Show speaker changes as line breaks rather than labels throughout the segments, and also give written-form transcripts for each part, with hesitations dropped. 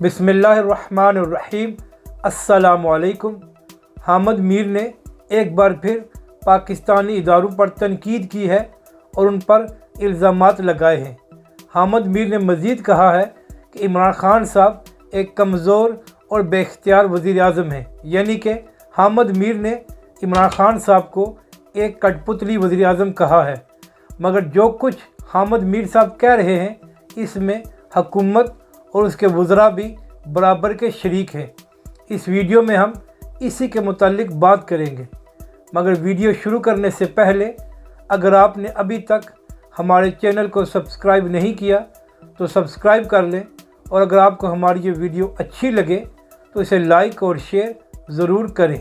बिस्मिल्लाहिर्रहमानिर्रहीम। अस्सलामुअलैकुम। हामिद मीर ने एक बार फिर पाकिस्तानी इदारों पर तनकीद की है और उन पर इल्ज़ामात लगाए हैं। हामिद मीर ने मज़ीद कहा है कि इमरान खान साहब एक कमज़ोर और बेख्तियार वज़ीर आज़म हैं, यानी कि हामिद मीर ने इमरान खान साहब को एक कठपुतली वज़ीर आज़म कहा है। मगर जो कुछ हामिद मीर साहब कह रहे हैं इसमें हुकूमत और उसके वज़रा भी बराबर के शरीक हैं। इस वीडियो में हम इसी के मुतालिक बात करेंगे। मगर वीडियो शुरू करने से पहले अगर आपने अभी तक हमारे चैनल को सब्सक्राइब नहीं किया तो सब्सक्राइब कर लें, और अगर आपको हमारी ये वीडियो अच्छी लगे तो इसे लाइक और शेयर ज़रूर करें।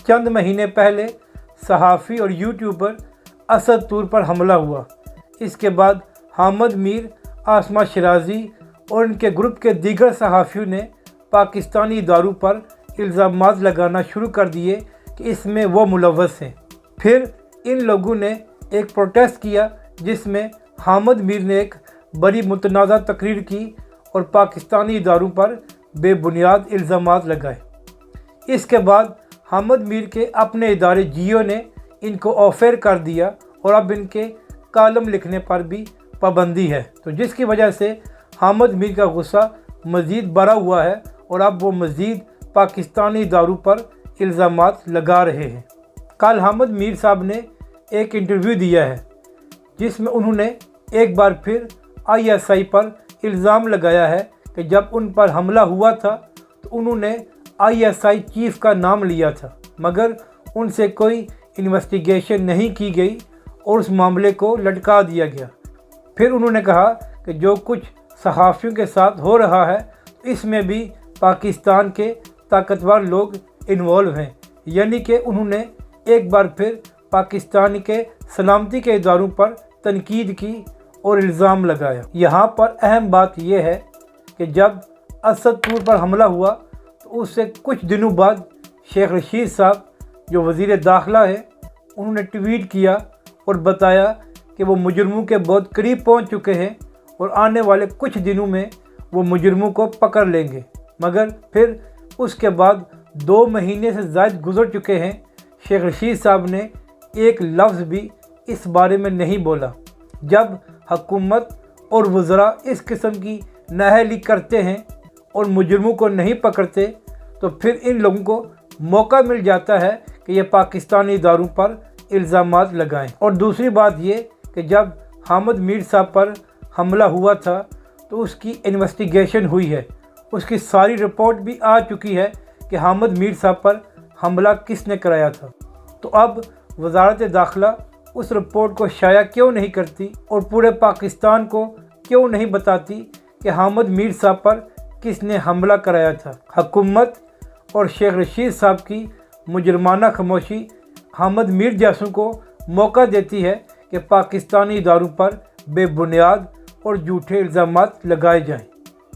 चंद महीने पहले सहाफ़ी और यूट्यूबर असद तूर पर हमला हुआ। इसके बाद हामिद मीर, आसमा शिराजी और इनके ग्रुप के दीगर सहाफ़ियों ने पाकिस्तानी इदारों पर इल्ज़ामात लगाना शुरू कर दिए कि इसमें वो मुलव्वस हैं। फिर इन लोगों ने एक प्रोटेस्ट किया जिसमें हामिद मीर ने एक बड़ी मुतनाज़ा तकरीर की और पाकिस्तानी इदारों पर बेबुनियाद इल्ज़ामात लगाए। इसके बाद हामिद मीर के अपने इदारे जियो ने इनको ऑफर कर दिया और अब इनके कालम लिखने पर भी पाबंदी है, तो जिसकी वजह से हामिद मीर का गुस्सा मज़ीद बढ़ा हुआ है और अब वो मज़ीद पाकिस्तानी इदारों पर इल्ज़ामात लगा रहे हैं। कल हामिद मीर साहब ने एक इंटरव्यू दिया है जिसमें उन्होंने एक बार फिर ISI पर इल्ज़ाम लगाया है कि जब उन पर हमला हुआ था तो उन्होंने ISI चीफ़ का नाम लिया था, मगर उनसे कोई इन्वेस्टिगेशन नहीं की गई और उस मामले को लटका दिया गया। फिर उन्होंने कहा कि जो कुछ सहाफ़ियों के साथ हो रहा है इसमें भी पाकिस्तान के ताकतवर लोग इन्वॉल्व हैं, यानी कि उन्होंने एक बार फिर पाकिस्तान के सलामती के इदारों पर तनकीद की और इल्ज़ाम लगाया। यहाँ पर अहम बात यह है कि जब असद तूर पर हमला हुआ तो उससे कुछ दिनों बाद शेख रशीद साहब जो वज़ीर दाखिला है उन्होंने ट्वीट किया और बताया कि वो मुजरमों के बहुत करीब पहुँच चुके हैं और आने वाले कुछ दिनों में वो मुजरमों को पकड़ लेंगे। मगर फिर उसके बाद 2 महीने से ज़्यादा गुजर चुके हैं, शेख रशीद साहब ने एक लफ्ज़ भी इस बारे में नहीं बोला। जब हुकूमत और वज़रा इस किस्म की नाअहली करते हैं और मुजरमों को नहीं पकड़ते तो फिर इन लोगों को मौका मिल जाता है कि ये पाकिस्तानी इदारों पर इल्ज़ामात लगाएं। और दूसरी बात ये कि जब हामिद मीर साहब पर हमला हुआ था तो उसकी इन्वेस्टिगेशन हुई है, उसकी सारी रिपोर्ट भी आ चुकी है कि हामिद मीर साहब पर हमला किसने कराया था। तो अब वज़ारत दाखिला उस रिपोर्ट को शाया क्यों नहीं करती और पूरे पाकिस्तान को क्यों नहीं बताती कि हामिद मीर साहब पर किसने हमला कराया था। हुकूमत और शेख रशीद साहब की मुजरमाना खामोशी हामिद मीर जैसों को मौका देती है कि पाकिस्तानी इदारों पर बेबुनियाद और झूठे इल्ज़ामात लगाए जाएं।